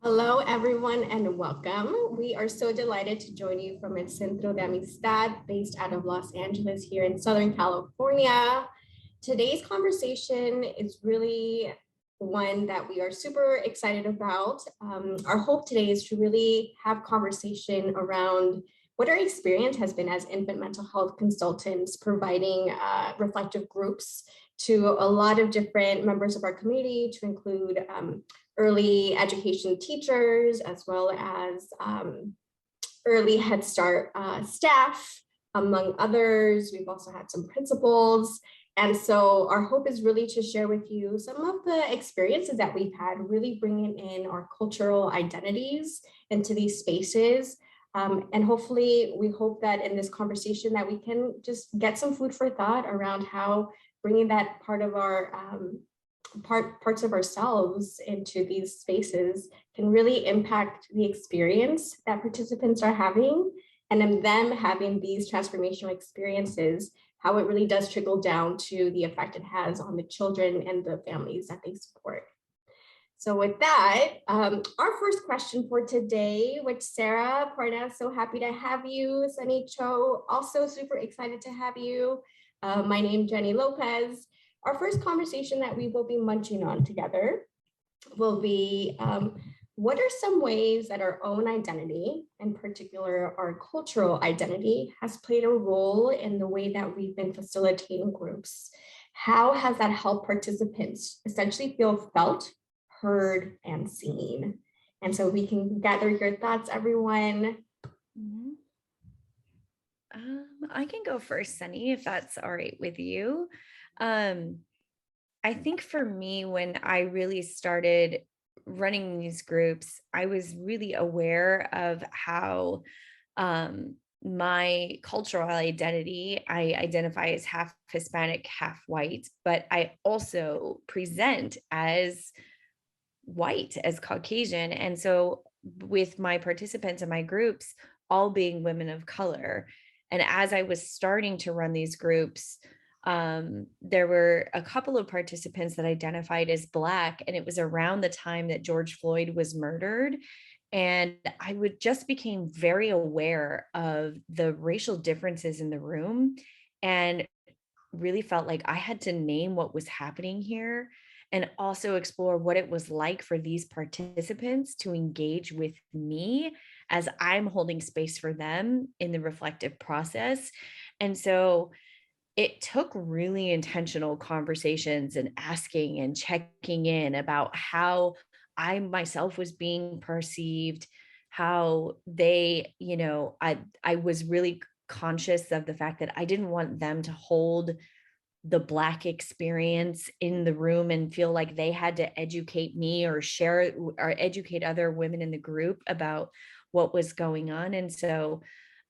Hello, everyone, and welcome. We are so delighted to join you from El Centro de Amistad, based out of Los Angeles, here in Southern California. Today's conversation is really one that we are super excited about. Our hope today is to really have conversation around what our experience has been as infant mental health consultants, providing reflective groups to a lot of different members of our community, to include early education teachers, as well as early Head Start staff, among others. We've also had some principals. And so our hope is really to share with you some of the experiences that we've had, really bringing in our cultural identities into these spaces. And hopefully, we hope that in this conversation that we can just get some food for thought around how bringing that part of our parts of ourselves into these spaces can really impact the experience that participants are having, and in them having these transformational experiences, how it really does trickle down to the effect it has on the children and the families that they support. So with that, our first question for today, which Sarah Parnas, so happy to have you. Sunny Cho, also super excited to have you. My name, Jenny Lopez. Our first conversation that we will be munching on together will be, what are some ways that our own identity, in particular our cultural identity, has played a role in the way that we've been facilitating groups? How has that helped participants essentially feel felt, heard, and seen? And so we can gather your thoughts, everyone. I can go first, Sunny, if that's all right with you. I think for me, when I really started running these groups, I was really aware of how my cultural identity, I identify as half Hispanic, half white, but I also present as white, as Caucasian. And so with my participants in my groups, all being women of color. And as I was starting to run these groups, there were a couple of participants that identified as Black, and it was around the time that George Floyd was murdered. And I would just became very aware of the racial differences in the room and really felt like I had to name what was happening here and also explore what it was like for these participants to engage with me as I'm holding space for them in the reflective process. And so it took really intentional conversations and asking and checking in about how I myself was being perceived, how they, I was really conscious of the fact that I didn't want them to hold the Black experience in the room and feel like they had to educate me or share or educate other women in the group about what was going on. And so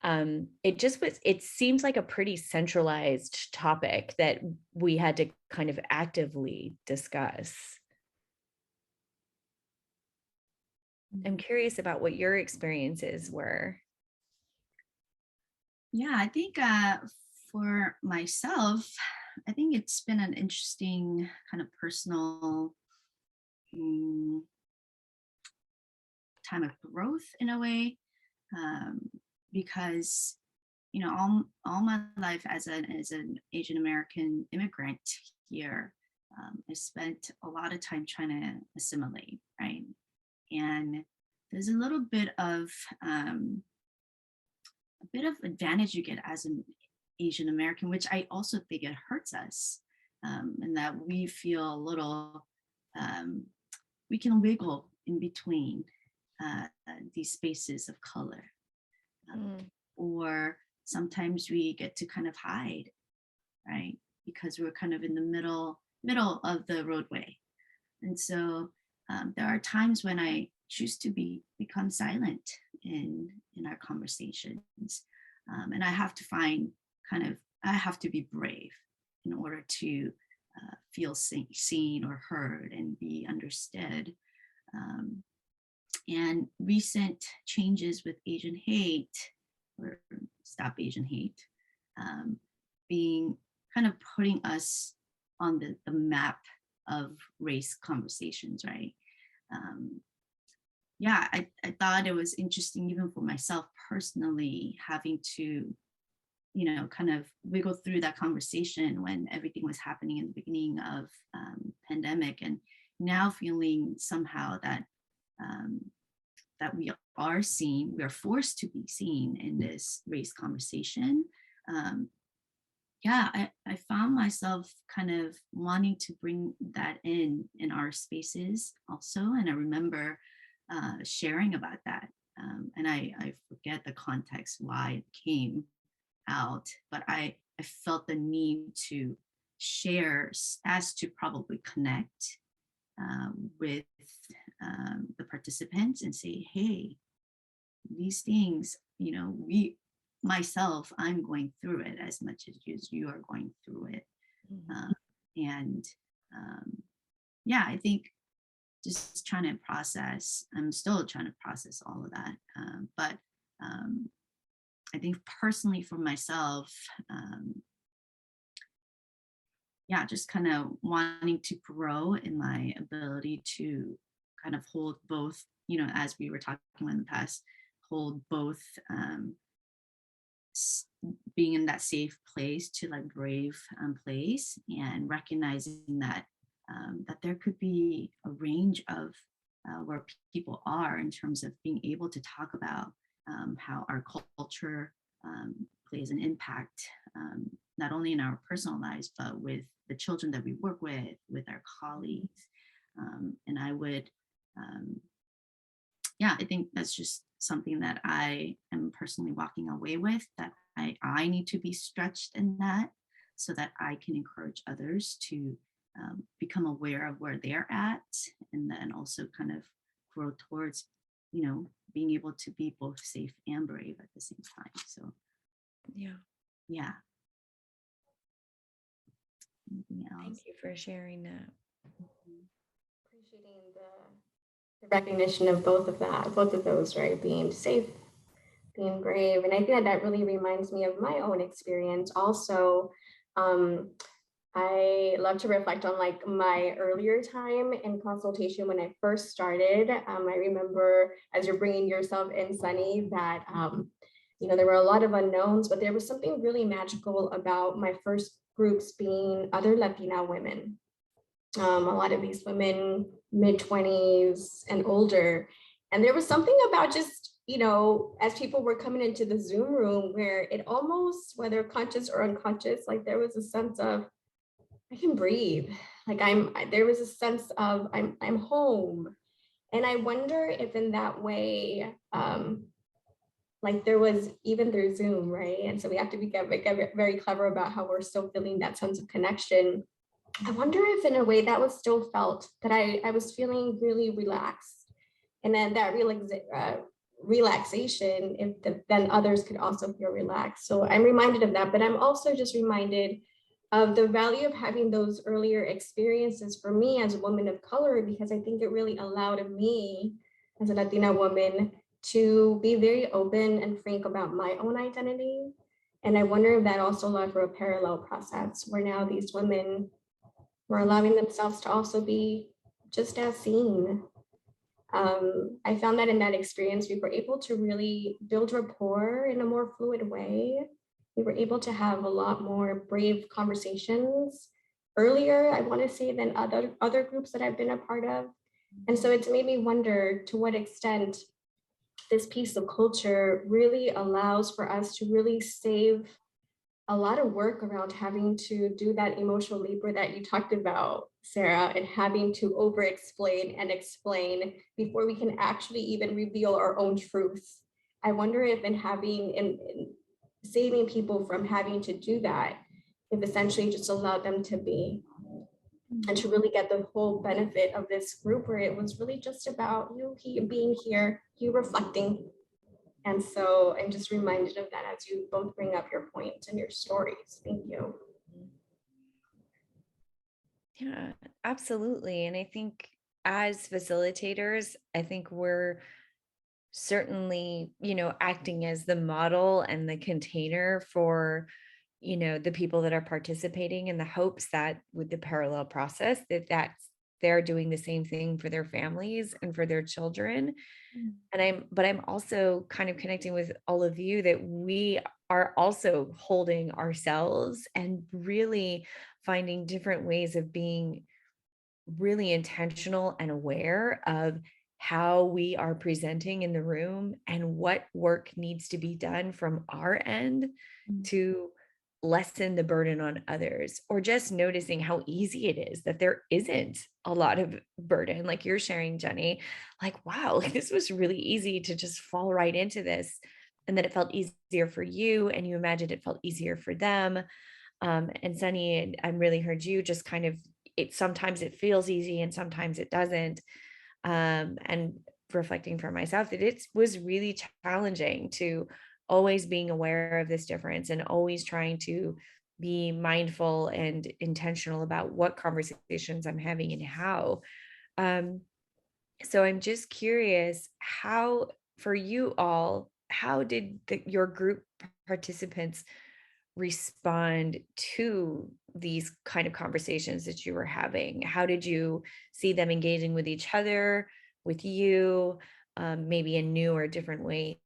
it seems like a pretty centralized topic that we had to kind of actively discuss. I'm curious about what your experiences were. Yeah, I think for myself, I think it's been an interesting kind of personal time of growth in a way, because all my life as an Asian American immigrant here, I spent a lot of time trying to assimilate, right? And there's a bit of advantage you get as an Asian American, which I also think it hurts us, and that we feel a little, we can wiggle in between these spaces of color, or sometimes we get to kind of hide, right? Because we're kind of in the middle of the roadway, and so there are times when I choose to become silent in our conversations, and I have to I have to be brave in order to feel seen or heard and be understood. And recent changes with Asian hate, or Stop Asian Hate, being kind of putting us on the map of race conversations, right? yeah, I thought it was interesting, even for myself personally, having to, kind of wiggle through that conversation when everything was happening in the beginning of pandemic, and now feeling somehow that that we are seen, we are forced to be seen in this race conversation. Um, yeah, I found myself kind of wanting to bring that in our spaces also. And I remember sharing about that. And I forget the context why it came out, but I felt the need to share as to probably connect with the participants and say, hey, these things, I'm going through it as much as you are going through it. Mhm. Uh, and yeah, I think just trying to process, I'm still trying to process all of that. But I think personally for myself, yeah, just kind of wanting to grow in my ability to kind of hold both, as we were talking about in the past, hold both s- being in that safe place to like brave place, and recognizing that that there could be a range of where people are in terms of being able to talk about how our culture plays an impact, not only in our personal lives but with the children that we work with our colleagues. And I would yeah, I think that's just something that I am personally walking away with, that I need to be stretched in that, so that I can encourage others to become aware of where they're at, and then also kind of grow towards, being able to be both safe and brave at the same time. So Yeah. yeah, anything Thank else? you for sharing that. Mhm. Appreciating the recognition of both of those, right? Being safe, being brave. And I think that really reminds me of my own experience also. Um, I love to reflect on like my earlier time in consultation when I first started. I remember, as you're bringing yourself in, Sunny, that there were a lot of unknowns, but there was something really magical about my first groups being other Latina women. A lot of these women, mid-20s and older. And there was something about just, as people were coming into the Zoom room where it almost, whether conscious or unconscious, like there was a sense of, I can breathe. Like there was a sense of I'm home. And I wonder if in that way, like there was even through Zoom, right? And so we have to get very clever about how we're still feeling that sense of connection. I wonder if in a way that was still felt, that I was feeling really relaxed. And then that relaxation, then others could also feel relaxed. So I'm reminded of that, but I'm also just reminded of the value of having those earlier experiences for me as a woman of color, because I think it really allowed me as a Latina woman to be very open and frank about my own identity. And I wonder if that also allowed for a parallel process where now these women were allowing themselves to also be just as seen. I found that in that experience, we were able to really build rapport in a more fluid way. We were able to have a lot more brave conversations earlier, I want to say, than other groups that I've been a part of. And so it's made me wonder to what extent this piece of culture really allows for us to really save a lot of work around having to do that emotional labor that you talked about, Sarah, and having to over explain and explain before we can actually even reveal our own truth. I wonder if in saving people from having to do that, if essentially just allowed them to be, and to really get the whole benefit of this group where it was really just about you being here, you reflecting. And so I'm just reminded of that as you both bring up your points and your stories. Thank you. Yeah, absolutely. And I think as facilitators, I think we're certainly, acting as the model and the container for, the people that are participating, in the hopes that with the parallel process, that they're doing the same thing for their families and for their children. And I'm also kind of connecting with all of you that we are also holding ourselves and really finding different ways of being really intentional and aware of how we are presenting in the room and what work needs to be done from our end to lessen the burden on others, or just noticing how easy it is that there isn't a lot of burden. Like you're sharing, Jenny, like, wow, like this was really easy to just fall right into this. And that it felt easier for you, and you imagined it felt easier for them. And Sunny, I really heard you just kind of, it sometimes it feels easy and sometimes it doesn't. And reflecting for myself that it was really challenging to always being aware of this difference and always trying to be mindful and intentional about what conversations I'm having and how. Um, so I'm just curious how, for you all, how did your group participants respond to these kind of conversations that you were having? How did you see them engaging with each other, with you, maybe in new or different ways?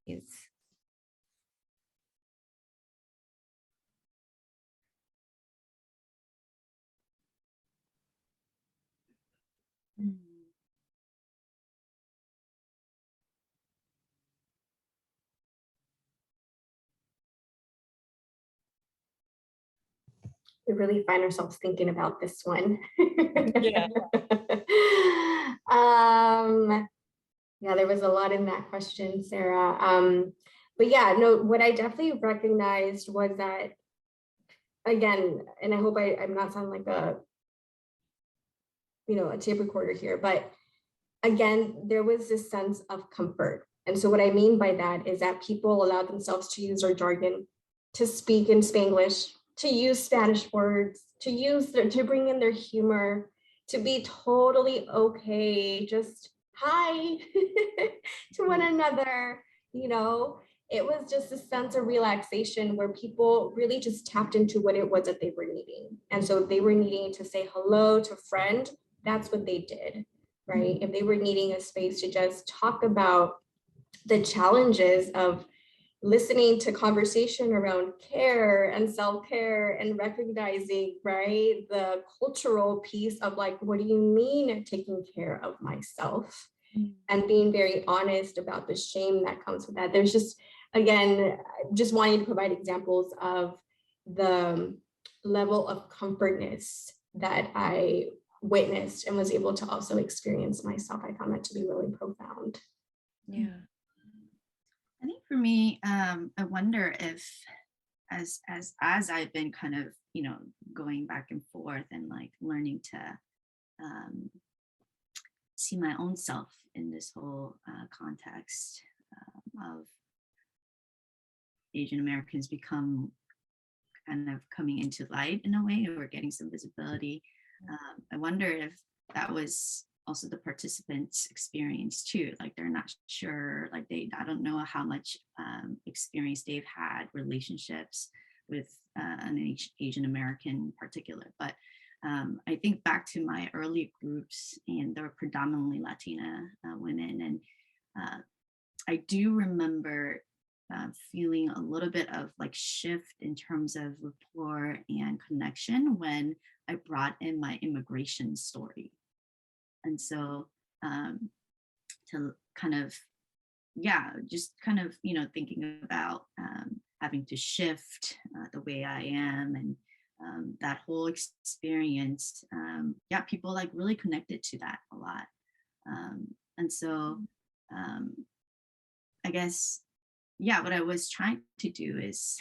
Mm. We really find ourselves thinking about this one. Yeah. Yeah, there was a lot in that question, Sarah. But yeah, no, what I definitely recognized was that, again, and I hope I'm not sounding like a tape recorder here, but again, there was this sense of comfort. And so what I mean by that is that people allowed themselves to use their jargon, to speak in Spanglish, to use Spanish words, to bring in their humor, to be totally okay, just hi to one another, you know. It was just a sense of relaxation where people really just tapped into what it was that they were needing. And so if they were needing to say hello to a friend, that's what they did, right? If they were needing a space to just talk about the challenges of listening to conversation around care and self-care and recognizing, right, the cultural piece of like, what do you mean taking care of myself? And being very honest about the shame that comes with that. There's just, again, just wanting to provide examples of the level of comfortness that I witnessed and was able to also experience myself. I found that to be really profound. Yeah. I think for me, I wonder if as I've been kind of, going back and forth and like learning to see my own self in this whole context of Asian Americans become kind of coming into light in a way, or getting some visibility. I wonder if that was also the participants' experience too. Like they're not sure, like I don't know how much experience they've had relationships with an Asian American in particular. But I think back to my early groups, and they were predominantly Latina women. And I do remember feeling a little bit of like shift in terms of rapport and connection when I brought in my immigration story. And so to kind of, just kind of, thinking about having to shift the way I am, and that whole experience, people like really connected to that a lot. And so I guess, what I was trying to do is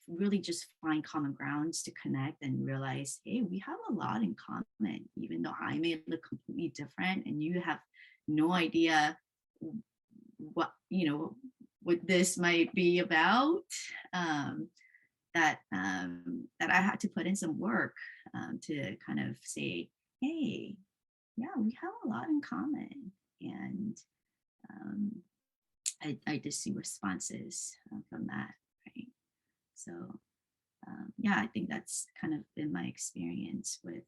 really just find common grounds to connect and realize, hey, we have a lot in common, even though I may look completely different and you have no idea what this might be about. That I had to put in some work to kind of say, hey, we have a lot in common. And I just see responses from that, right? So I think that's kind of been my experience with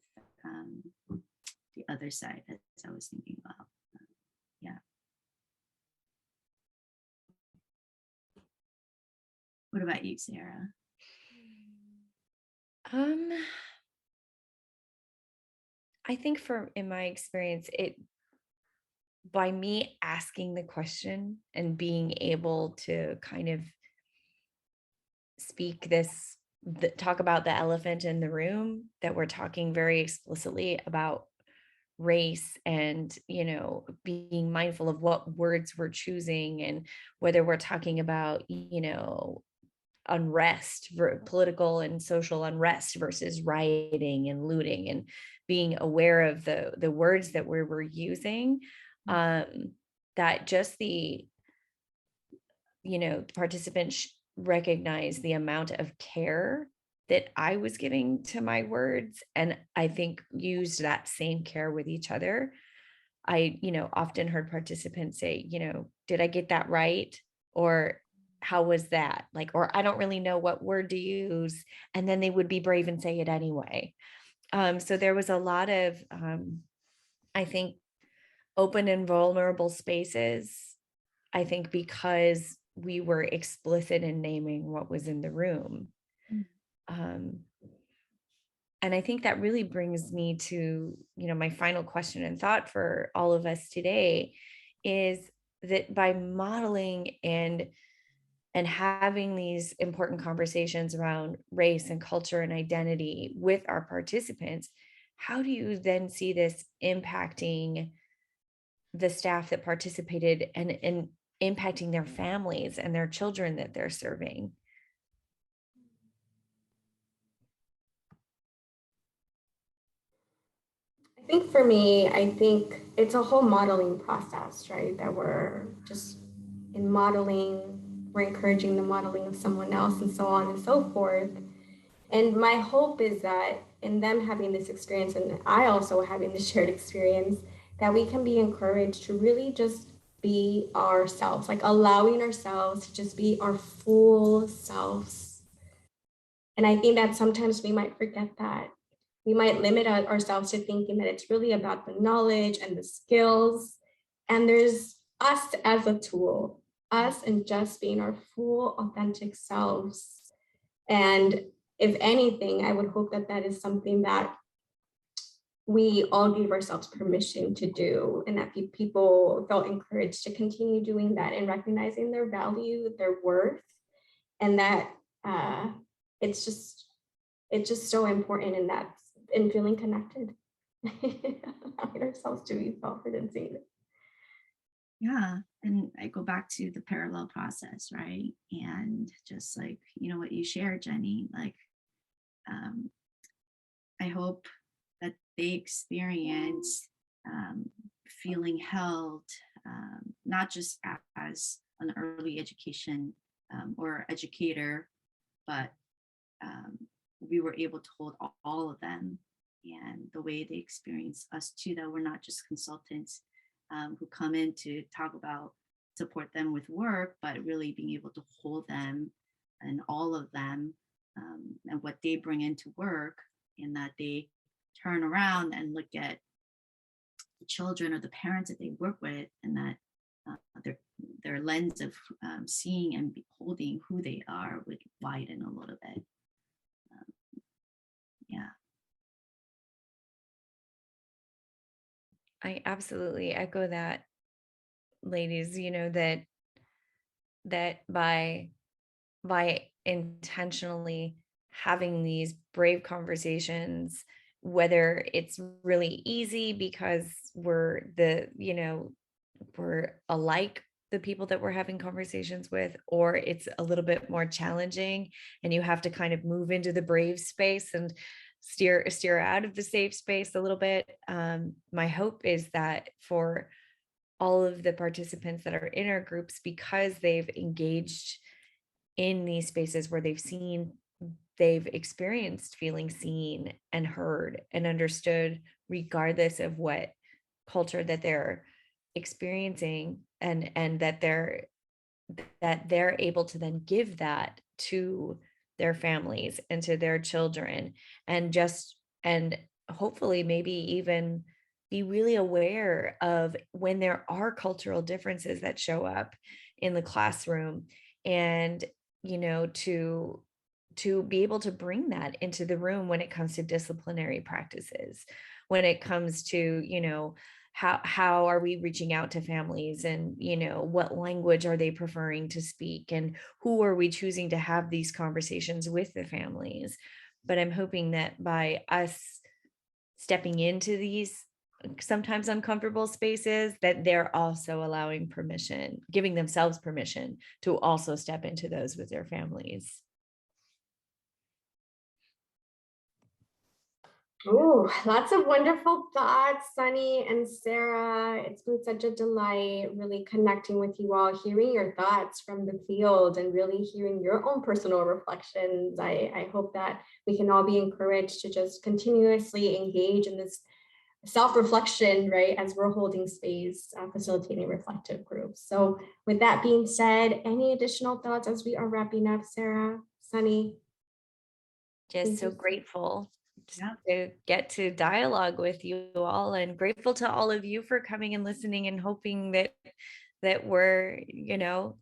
the other side, as I was thinking about. Yeah. What about you, Sarah? I think in my experience, by me asking the question and being able to kind of speak talk about the elephant in the room, that we're talking very explicitly about race, and being mindful of what words we're choosing, and whether we're talking about unrest, political and social unrest versus rioting and looting, and being aware of the words that we were using, that just the participants recognize the amount of care that I was giving to my words, and I think used that same care with each other. I often heard participants say, did I get that right? Or how was that? Like, or I don't really know what word to use. And then they would be brave and say it anyway. So there was a lot of, I think, open and vulnerable spaces. I think because we were explicit in naming what was in the room. Um, and I think that really brings me to, my final question and thought for all of us today is that by modeling and having these important conversations around race and culture and identity with our participants, how do you then see this impacting the staff that participated, and impacting their families and their children that they're serving? I think for me, I think it's a whole modeling process, right? That we're just in modeling, we're encouraging the modeling of someone else and so on and so forth. And my hope is that in them having this experience, and I also having the shared experience, that we can be encouraged to really just be ourselves, like allowing ourselves to just be our full selves. And I think that sometimes we might forget that. We might limit ourselves to thinking that it's really about the knowledge and the skills. And there's us as a tool, us and just being our full, authentic selves. And if anything, I would hope that that is something that we all gave ourselves permission to do, and that people felt encouraged to continue doing that and recognizing their value, their worth, and that it's just so important in that, in feeling connected, allowing ourselves to be felt and seen. Yeah. And I go back to the parallel process, right? And just like, what you shared, Jenny, like, I hope that they experience feeling held, not just as an early education or educator, but we were able to hold all of them, and the way they experience us too, that we're not just consultants who come in to talk about, support them with work, but really being able to hold them and all of them, and what they bring into work, and that they turn around and look at the children or the parents that they work with, and that their lens of seeing and beholding who they are would widen a little bit. Yeah. I absolutely echo that, ladies, that by intentionally having these brave conversations, whether it's really easy because we're alike, the people that we're having conversations with, or it's a little bit more challenging and you have to kind of move into the brave space and steer out of the safe space a little bit. My hope is that for all of the participants that are in our groups, because they've engaged in these spaces where they've experienced feeling seen and heard and understood, regardless of what culture that they're experiencing, and that they're able to then give that to their families and to their children, and hopefully maybe even be really aware of when there are cultural differences that show up in the classroom, and to be able to bring that into the room when it comes to disciplinary practices, when it comes to how are we reaching out to families, and what language are they preferring to speak, and who are we choosing to have these conversations with the families. But I'm hoping that by us stepping into these sometimes uncomfortable spaces, that they're also allowing permission, giving themselves permission to also step into those with their families. Oh, lots of wonderful thoughts, Sunny and Sarah. It's been such a delight really connecting with you all, hearing your thoughts from the field and really hearing your own personal reflections. I hope that we can all be encouraged to just continuously engage in this self-reflection, right, as we're holding space, facilitating reflective groups. So with that being said, any additional thoughts as we are wrapping up, Sarah, Sunny? Just so grateful Yeah. to get to dialogue with you all, and grateful to all of you for coming and listening, and hoping that we're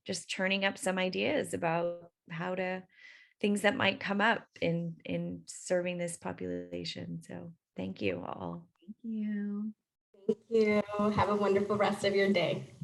just churning up some ideas about things that might come up in serving this population. So thank you all. Thank you. Thank you. Have a wonderful rest of your day.